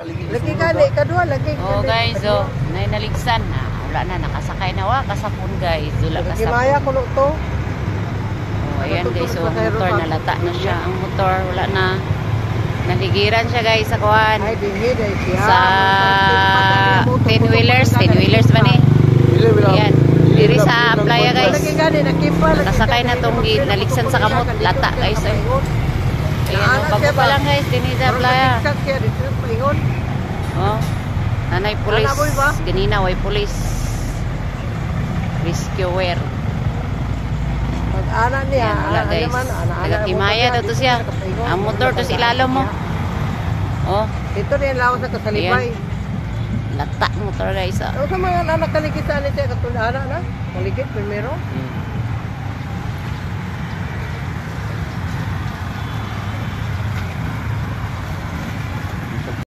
Lagi kali, kadua lagi. Oh guys, oh, naligsan na. Wala na, nakasakay na. Wa, kasapon guys. Wala Lagi kasapon. maya kuno to. Oh, ayan guys, so motor nalata na siya. Ang motor, wala na. Naligiran siya guys sa kuhan. Ay, dinhi dahil siya. Sa 10-wheelers ba ni? Ayan, diri sa playa guys. Lagi gani, nakipa. Nakasakay na tong naligsan sa kamot. Lata guys. Ayan, oh, bago pa lang guys, din sa playa. Oh, nanay pulis. Ganina, way pulis. Rescuer. Mag-ana niya. Ayan, wala guys. Nagatimaya daw to siya. Ang motor to si lalo mo. Oh, Ito rin lawas sa kasalibay. lata motor guys. Oh. Sa mga anak kalikisan niya, katulad anak na. Kalikit, primero.